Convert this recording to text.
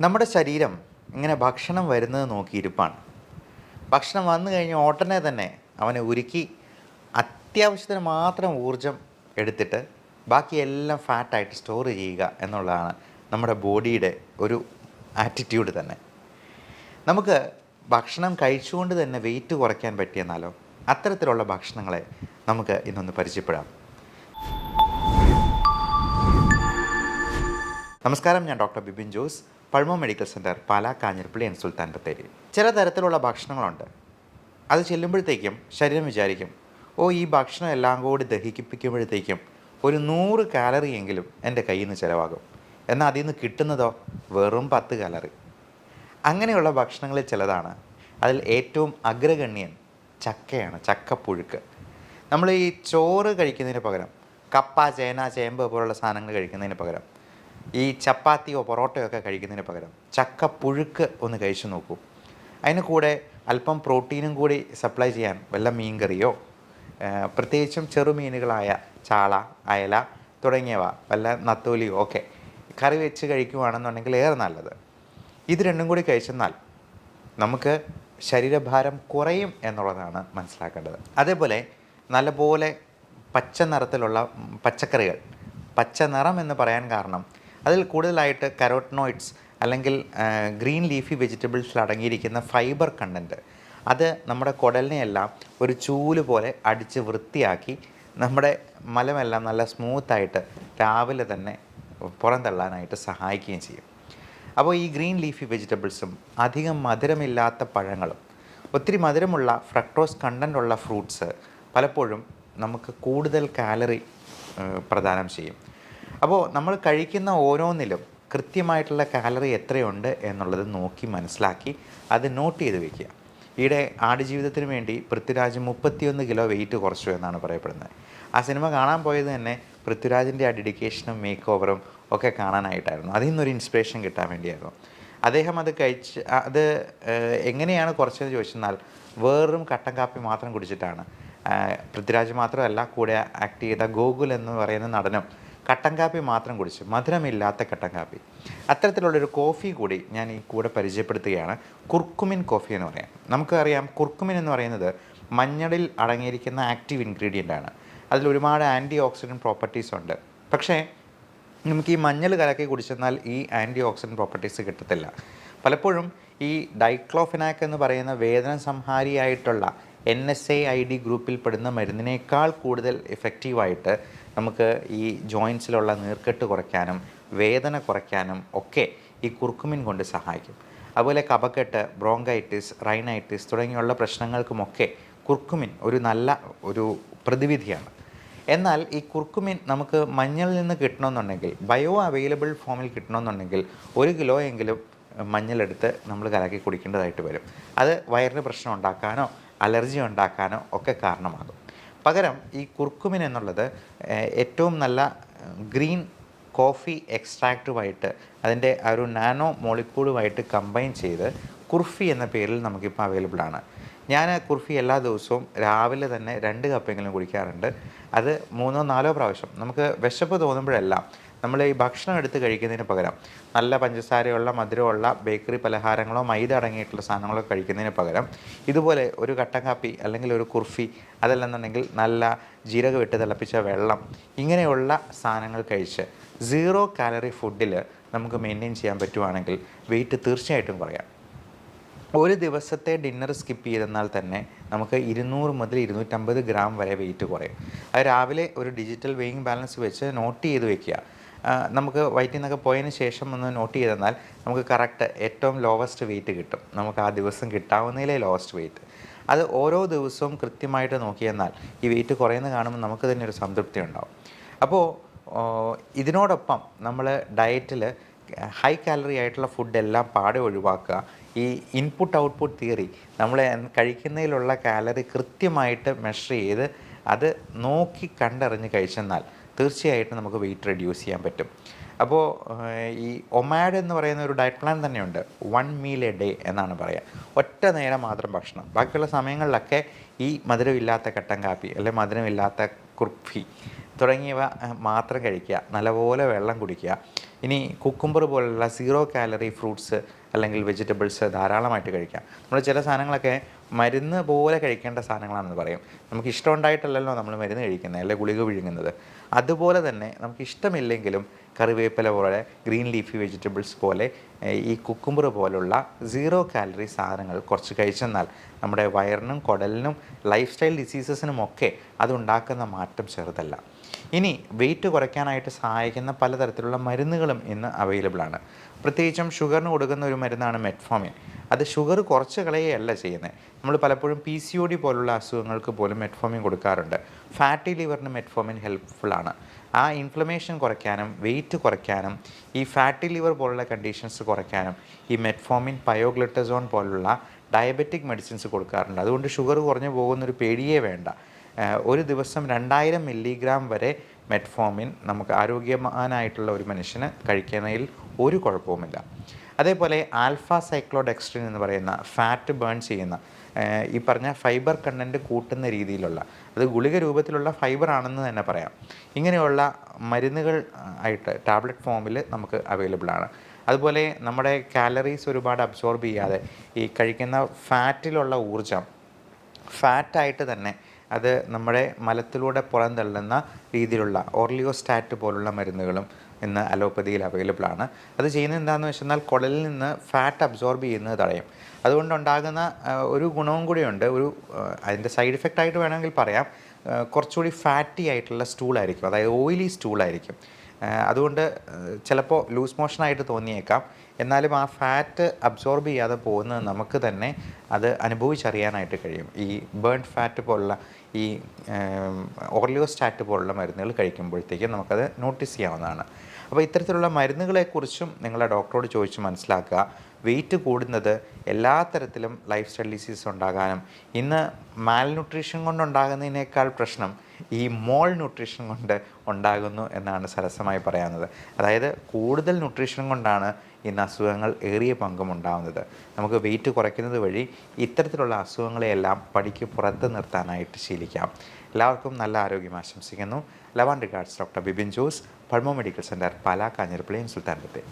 നമ്മുടെ ശരീരം ഇങ്ങനെ ഭക്ഷണം വരുന്നത് നോക്കിയിരിപ്പാണ്. ഭക്ഷണം വന്നു കഴിഞ്ഞ് ഉടനെ തന്നെ അവനെ ഉരുക്കി അത്യാവശ്യത്തിന് മാത്രം ഊർജം എടുത്തിട്ട് ബാക്കിയെല്ലാം ഫാറ്റായിട്ട് സ്റ്റോർ ചെയ്യുക എന്നുള്ളതാണ് നമ്മുടെ ബോഡിയുടെ ഒരു ആറ്റിറ്റ്യൂഡ് തന്നെ. നമുക്ക് ഭക്ഷണം കഴിച്ചുകൊണ്ട് തന്നെ വെയിറ്റ് കുറയ്ക്കാൻ പറ്റിയെന്നാലോ? അത്തരത്തിലുള്ള ഭക്ഷണങ്ങളെ നമുക്ക് ഇന്നൊന്ന് പരിചയപ്പെടാം. നമസ്കാരം, ഞാൻ doctor Bibin Jose, pulmo medical centre, Pala, Kanjirappally and Sulthan Bathery. ചില തരത്തിലുള്ള ഭക്ഷണങ്ങളുണ്ട്. അത് ചെല്ലുമ്പോഴത്തേക്കും ശരീരം വിചാരിക്കും, ഈ ഭക്ഷണം എല്ലാം കൂടി ദഹിപ്പിക്കുമ്പോഴത്തേക്കും ഒരു 100 കാലറി എങ്കിലും എൻ്റെ കയ്യിൽ നിന്ന് ചിലവാകും. എന്നാൽ അതിൽ നിന്ന് കിട്ടുന്നതോ വെറും 10 കാലറി. അങ്ങനെയുള്ള ഭക്ഷണങ്ങളിൽ ചിലതാണ്. അതിൽ ഏറ്റവും അഗ്രഗണ്യൻ ചക്കയാണ്, ചക്കപ്പുഴുക്ക്. നമ്മൾ ഈ ചോറ് കഴിക്കുന്നതിന് പകരം കപ്പ, ചേന, ചേമ്പ് പോലുള്ള സാധനങ്ങൾ കഴിക്കുന്നതിന് പകരം ഈ ചപ്പാത്തിയോ പൊറോട്ടയോ ഒക്കെ കഴിക്കുന്നതിന് പകരം ചക്കപ്പുഴുക്ക് ഒന്ന് കഴിച്ചു നോക്കൂ. അതിന് കൂടെ അല്പം പ്രോട്ടീനും കൂടി സപ്ലൈ ചെയ്യാൻ വല്ല മീൻകറിയോ, പ്രത്യേകിച്ചും ചെറുമീനുകളായ ചാള, അയല തുടങ്ങിയവ, വല്ല നത്തോലിയോ ഒക്കെ കറി വെച്ച് കഴിക്കുകയാണെന്നുണ്ടെങ്കിൽ ഏറെ നല്ലത്. ഇത് രണ്ടും കൂടി കഴിച്ചെന്നാൽ നമുക്ക് ശരീരഭാരം കുറയും എന്നുള്ളതാണ് മനസ്സിലാക്കേണ്ടത്. അതേപോലെ നല്ലപോലെ പച്ച നിറത്തിലുള്ള പച്ചക്കറികൾ, പച്ച നിറം എന്ന് പറയാൻ കാരണം അതിൽ കൂടുതലായിട്ട് കരോട്ടനോയിഡ്സ് അല്ലെങ്കിൽ ഗ്രീൻ ലീഫി വെജിറ്റബിൾസിൽ അടങ്ങിയിരിക്കുന്ന ഫൈബർ കണ്ടൻറ്റ്, അത് നമ്മുടെ കുടലിനെയെല്ലാം ഒരു ചൂല് പോലെ അടിച്ച് വൃത്തിയാക്കി നമ്മുടെ മലമെല്ലാം നല്ല സ്മൂത്തായിട്ട് രാവിലെ തന്നെ പുറന്തള്ളാനായിട്ട് സഹായിക്കുകയും ചെയ്യും. അപ്പോൾ ഈ ഗ്രീൻ ലീഫി വെജിറ്റബിൾസും അധികം മധുരമില്ലാത്ത പഴങ്ങളും ഒത്തിരി മധുരമുള്ള ഫ്രക്ടോസ് കണ്ടൻ്റുള്ള ഫ്രൂട്ട്സ് പലപ്പോഴും നമുക്ക് കൂടുതൽ കാലറി പ്രദാനം ചെയ്യും. അപ്പോൾ നമ്മൾ കഴിക്കുന്ന ഓരോന്നിലും കൃത്യമായിട്ടുള്ള കാലറി എത്രയുണ്ട് എന്നുള്ളത് നോക്കി മനസ്സിലാക്കി അത് നോട്ട് ചെയ്ത് വയ്ക്കുക. ഈയിടെ ആടുജീവിതത്തിന് വേണ്ടി പൃഥ്വിരാജ് 31 കിലോ വെയിറ്റ് കുറച്ചു എന്നാണ് പറയപ്പെടുന്നത്. ആ സിനിമ കാണാൻ പോയത് തന്നെ പൃഥ്വിരാജിൻ്റെ ആ ഡെഡിക്കേഷനും മേക്ക് ഓവറും ഒക്കെ കാണാനായിട്ടായിരുന്നു. അതിൽ നിന്നൊരു ഇൻസ്പിറേഷൻ കിട്ടാൻ വേണ്ടിയായിരുന്നു. അദ്ദേഹം അത് അത് എങ്ങനെയാണ് കുറച്ചതെന്ന് ചോദിച്ചെന്നാൽ വേറും കട്ടൻ കാപ്പി മാത്രം കുടിച്ചിട്ടാണ്. പൃഥ്വിരാജ് മാത്രമല്ല, കൂടെ ആക്ട് ചെയ്ത ഗോകുൽ എന്ന് പറയുന്ന നടനും കട്ടൻ കാപ്പി മാത്രം കുടിച്ചു, മധുരമില്ലാത്ത കട്ടൻ കാപ്പി. അത്തരത്തിലുള്ളൊരു കോഫി കൂടി ഞാൻ ഈ കൂടെ പരിചയപ്പെടുത്തുകയാണ്. കുർക്കുമിൻ കോഫി എന്ന് പറയാം. നമുക്കറിയാം, കുർക്കുമിൻ എന്ന് പറയുന്നത് മഞ്ഞളിൽ അടങ്ങിയിരിക്കുന്ന ആക്റ്റീവ് ഇൻഗ്രീഡിയൻ്റ് ആണ്. അതിൽ ഒരുപാട് ആൻറ്റി ഓക്സിഡൻറ്റ് പ്രോപ്പർട്ടീസ് ഉണ്ട്. പക്ഷേ നമുക്ക് ഈ മഞ്ഞൾ കലക്കി കുടിച്ചെന്നാൽ ഈ ആൻറ്റി ഓക്സിഡൻറ്റ് പ്രോപ്പർട്ടീസ് കിട്ടത്തില്ല. പലപ്പോഴും ഈ ഡൈക്ലോഫെനാക്ക് എന്ന് പറയുന്ന വേദന സംഹാരിയായിട്ടുള്ള NSAID ഗ്രൂപ്പിൽ പെടുന്ന മരുന്നിനേക്കാൾ കൂടുതൽ എഫക്റ്റീവായിട്ട് നമുക്ക് ഈ ജോയിൻസിലുള്ള നീർക്കെട്ട് കുറയ്ക്കാനും വേദന കുറയ്ക്കാനും ഒക്കെ ഈ കുർക്കുമിൻ കൊണ്ട് സഹായിക്കും. അതുപോലെ കഫക്കെട്ട്, ബ്രോങ്കൈറ്റിസ്, റൈനൈറ്റിസ് തുടങ്ങിയുള്ള പ്രശ്നങ്ങൾക്കുമൊക്കെ കുർക്കുമിൻ ഒരു നല്ല പ്രതിവിധിയാണ്. എന്നാൽ ഈ കുർക്കുമിൻ നമുക്ക് മഞ്ഞളിൽ നിന്ന് കിട്ടണമെന്നുണ്ടെങ്കിൽ, ബയോ അവൈലബിൾ ഫോമിൽ കിട്ടണമെന്നുണ്ടെങ്കിൽ 1 കിലോ എങ്കിലും മഞ്ഞളെടുത്ത് നമ്മൾ കലക്കി കുടിക്കേണ്ടതായിട്ട് വരും. അത് വയറിന് പ്രശ്നം ഉണ്ടാക്കാനോ അലർജി ഉണ്ടാക്കാനോ ഒക്കെ കാരണമാകും. പകരം ഈ കുർക്കുമിൻ എന്നുള്ളത് ഏറ്റവും നല്ല ഗ്രീൻ കോഫി എക്സ്ട്രാക്റ്റുമായിട്ട് അതിൻ്റെ ആ ഒരു നാനോ മോളിക്യൂളുമായിട്ട് കമ്പൈൻ ചെയ്ത് കുർഫി എന്ന പേരിൽ നമുക്കിപ്പോൾ അവൈലബിൾ ആണ്. ഞാൻ കുർഫി എല്ലാ ദിവസവും രാവിലെ തന്നെ 2 കപ്പെങ്കിലും കുടിക്കാറുണ്ട്. അത് 3-4 പ്രാവശ്യം. നമുക്ക് വിശപ്പ് തോന്നുമ്പോഴെല്ലാം നമ്മൾ ഈ ഭക്ഷണം എടുത്ത് കഴിക്കുന്നതിന് പകരം നല്ല പഞ്ചസാരയുള്ള, മധുരമുള്ള ബേക്കറി പലഹാരങ്ങളോ മൈദ അടങ്ങിയിട്ടുള്ള സാധനങ്ങളോ കഴിക്കുന്നതിന് പകരം ഇതുപോലെ ഒരു കട്ടൻ കാപ്പി അല്ലെങ്കിൽ ഒരു കുർഫി, അതല്ലെന്നുണ്ടെങ്കിൽ നല്ല ജീരകം ഇട്ട് തിളപ്പിച്ച വെള്ളം, ഇങ്ങനെയുള്ള സാധനങ്ങൾ കഴിച്ച് 0 കാലറി ഫുഡിൽ നമുക്ക് മെയിൻറ്റെയിൻ ചെയ്യാൻ പറ്റുവാണെങ്കിൽ വെയിറ്റ് തീർച്ചയായിട്ടും കുറയാം. ഒരു ദിവസത്തെ ഡിന്നർ സ്കിപ്പ് ചെയ്തെന്നാൽ തന്നെ നമുക്ക് 200 മുതൽ 250 ഗ്രാം വരെ വെയിറ്റ് കുറയും. അത് രാവിലെ ഒരു ഡിജിറ്റൽ വെയിങ് ബാലൻസ് വെച്ച് നോട്ട് ചെയ്ത് വെക്കുക. നമുക്ക് വയറ്റിൽ നിന്നൊക്കെ പോയതിന് ശേഷം ഒന്ന് നോട്ട് ചെയ്തെന്നാൽ നമുക്ക് കറക്റ്റ് ഏറ്റവും ലോവസ്റ്റ് വെയിറ്റ് കിട്ടും. നമുക്ക് ആ ദിവസം കിട്ടാവുന്നതിലെ ലോവസ്റ്റ് വെയിറ്റ്. അത് ഓരോ ദിവസവും കൃത്യമായിട്ട് നോക്കിയെന്നാൽ ഈ വെയിറ്റ് കുറയുന്നത് കാണുമ്പോൾ നമുക്ക് തന്നെ ഒരു സംതൃപ്തി ഉണ്ടാവും. അപ്പോൾ ഇതിനോടൊപ്പം നമ്മൾ ഡയറ്റിൽ ഹൈ കാലറി ആയിട്ടുള്ള ഫുഡെല്ലാം പാടെ ഒഴിവാക്കുക. ഈ ഇൻപുട്ട് ഔട്ട്പുട്ട് തിയറി, നമ്മൾ കഴിക്കുന്നതിലുള്ള കാലറി കൃത്യമായിട്ട് മെഷർ ചെയ്ത് അത് നോക്കി കണ്ടറിഞ്ഞ് കഴിച്ചെന്നാൽ തീർച്ചയായിട്ടും നമുക്ക് വെയിറ്റ് റെഡ്യൂസ് ചെയ്യാൻ പറ്റും. അപ്പോൾ ഈ ഒമാഡ് എന്ന് പറയുന്ന ഒരു ഡയറ്റ് പ്ലാൻ തന്നെയുണ്ട്. 1 മീൽ എ ഡേ എന്നാണ് പറയുക. ഒറ്റ നേരം മാത്രം ഭക്ഷണം. ബാക്കിയുള്ള സമയങ്ങളിലൊക്കെ ഈ മധുരമില്ലാത്ത കട്ടൻ കാപ്പി അല്ലെങ്കിൽ മധുരമില്ലാത്ത കുർഫി തുടങ്ങിയവ മാത്രം കഴിക്കുക, നല്ലപോലെ വെള്ളം കുടിക്കുക. ഇനി കുക്കുംബർ പോലുള്ള 0 കാലറി ഫ്രൂട്ട്സ് അല്ലെങ്കിൽ വെജിറ്റബിൾസ് ധാരാളമായിട്ട് കഴിക്കാം. നമ്മൾ ചില സാധനങ്ങളൊക്കെ മരുന്ന് പോലെ കഴിക്കേണ്ട സാധനങ്ങളാണെന്ന് പറയും. നമുക്ക് ഇഷ്ടമുണ്ടായിട്ടല്ലല്ലോ നമ്മൾ മരുന്ന് കഴിക്കുന്നത്, അല്ലെങ്കിൽ ഗുളിക വിഴുങ്ങുന്നത്. അതുപോലെ തന്നെ നമുക്ക് ഇഷ്ടമില്ലെങ്കിലും കറിവേപ്പില പോലെ, ഗ്രീൻ ലീഫി വെജിറ്റബിൾസ് പോലെ, ഈ കുക്കുംബർ പോലുള്ള 0 കാലറി സാധനങ്ങൾ കുറച്ച് കഴിച്ചെന്നാൽ നമ്മുടെ വയറിനും കുടലിനും ലൈഫ് സ്റ്റൈൽ ഡിസീസസിനുമൊക്കെ അതുണ്ടാക്കുന്ന മാറ്റം ചെറുതല്ല. ഇനി വെയിറ്റ് കുറയ്ക്കാനായിട്ട് സഹായിക്കുന്ന പലതരത്തിലുള്ള മരുന്നുകളും ഇന്ന് അവൈലബിൾ ആണ്. പ്രത്യേകിച്ചും ഷുഗറിന് കൊടുക്കുന്ന ഒരു മരുന്നാണ് മെറ്റ്ഫോമിൻ. അത് ഷുഗർ കുറച്ച് കളയുകയല്ല ചെയ്യുന്നത്. നമ്മൾ പലപ്പോഴും PCOD പോലുള്ള അസുഖങ്ങൾക്ക് പോലും മെറ്റ്ഫോമിൻ കൊടുക്കാറുണ്ട്. ഫാറ്റി ലിവറിന് മെറ്റ്ഫോമിൻ ഹെൽപ്ഫുള്ളാണ്. ആ ഇൻഫ്ലമേഷൻ കുറയ്ക്കാനും വെയിറ്റ് കുറയ്ക്കാനും ഈ ഫാറ്റി ലിവർ പോലുള്ള കണ്ടീഷൻസ് കുറയ്ക്കാനും ഈ മെറ്റ്ഫോമിൻ, പയോഗ്ലിറ്റസോൺ പോലുള്ള ഡയബറ്റിക് മെഡിസിൻസ് കൊടുക്കാറുണ്ട്. അതുകൊണ്ട് ഷുഗർ കുറഞ്ഞു പോകുന്നൊരു പേടിയേ വേണ്ട. ഒരു ദിവസം 2000 മില്ലിഗ്രാം വരെ മെറ്റ്ഫോമിൻ നമുക്ക് ആരോഗ്യവാനായിട്ടുള്ള ഒരു മനുഷ്യന് കഴിക്കുന്നതിൽ ഒരു കുഴപ്പവുമില്ല. അതേപോലെ ആൽഫ സൈക്ലോഡെക്സ്ട്രിൻ എന്ന് പറയുന്ന ഫാറ്റ് ബേൺ ചെയ്യുന്ന ഈ പറഞ്ഞ ഫൈബർ കണ്ടൻറ്റ് കൂട്ടുന്ന രീതിയിലുള്ള, അത് ഗുളിക രൂപത്തിലുള്ള ഫൈബർ ആണെന്ന് തന്നെ പറയാം, ഇങ്ങനെയുള്ള മരുന്നുകൾ ആയിട്ട് ടാബ്ലറ്റ് ഫോമിൽ നമുക്ക് അവൈലബിൾ ആണ്. അതുപോലെ നമ്മുടെ കാലറീസ് ഒരുപാട് അബ്സോർബ് ചെയ്യാതെ ഈ കഴിക്കുന്ന ഫാറ്റിലുള്ള ഊർജം ഫാറ്റായിട്ട് തന്നെ അത് നമ്മുടെ മലത്തിലൂടെ പുറന്തള്ളുന്ന രീതിയിലുള്ള ഓർലിയോസ്റ്റാറ്റ് പോലുള്ള മരുന്നുകളും ഇന്ന് അലോപ്പതിയിൽ അവൈലബിൾ ആണ്. അത് ചെയ്യുന്നത് എന്താണെന്ന് വെച്ചാൽ കുടലിൽ നിന്ന് ഫാറ്റ് അബ്സോർബ് ചെയ്യുന്നത് തടയും. അതുകൊണ്ടുണ്ടാകുന്ന ഒരു ഗുണവും കൂടിയുണ്ട്. അതിൻ്റെ സൈഡ് ഇഫക്റ്റായിട്ട് വേണമെങ്കിൽ പറയാം, കുറച്ചുകൂടി ഫാറ്റി ആയിട്ടുള്ള സ്റ്റൂളായിരിക്കും, അതായത് ഓയിലി സ്റ്റൂളായിരിക്കും. അതുകൊണ്ട് ചിലപ്പോൾ ലൂസ് മോഷനായിട്ട് തോന്നിയേക്കാം, എന്നാലും ആ ഫാറ്റ് അബ്സോർബ് ചെയ്യാതെ പോകുന്നത് നമുക്ക് തന്നെ അത് അനുഭവിച്ചറിയാനായിട്ട് കഴിയും. ഈ ബേൺ ഫാറ്റ് പോലുള്ള ഈ ഓർലിയോസ്റ്റാറ്റ് പോലുള്ള മരുന്നുകൾ കഴിക്കുമ്പോഴത്തേക്കും നമുക്കത് നോട്ടീസ് ചെയ്യാവുന്നതാണ്. അപ്പോൾ ഇത്തരത്തിലുള്ള മരുന്നുകളെക്കുറിച്ചും നിങ്ങളുടെ ഡോക്ടറോട് ചോദിച്ച് മനസ്സിലാക്കുക. വെയിറ്റ് കൂടുന്നത് എല്ലാ തരത്തിലും ലൈഫ് സ്റ്റൈൽ ഡിസീസ് ഉണ്ടാകാനും, ഇന്ന് മാൽ ന്യൂട്രീഷൻ കൊണ്ടുണ്ടാകുന്നതിനേക്കാൾ പ്രശ്നം ഈ മോൾ ന്യൂട്രീഷൻ കൊണ്ട് ഉണ്ടാകുന്നു എന്നാണ് സരസമായി പറയാവുന്നത്. അതായത് കൂടുതൽ ന്യൂട്രീഷൻ കൊണ്ടാണ് ഇന്ന് അസുഖങ്ങൾ ഏറിയ പങ്കും ഉണ്ടാകുന്നത്. നമുക്ക് വെയിറ്റ് കുറയ്ക്കുന്നത് വഴി ഇത്തരത്തിലുള്ള അസുഖങ്ങളെയെല്ലാം പടിക്ക് പുറത്ത് നിർത്താനായിട്ട് ശീലിക്കാം. എല്ലാവർക്കും നല്ല ആരോഗ്യം ആശംസിക്കുന്നു. Love and regards, doctor Bibin Jose, pulmo medical centre, Pala, Kanjirappally, Sultan Bathery.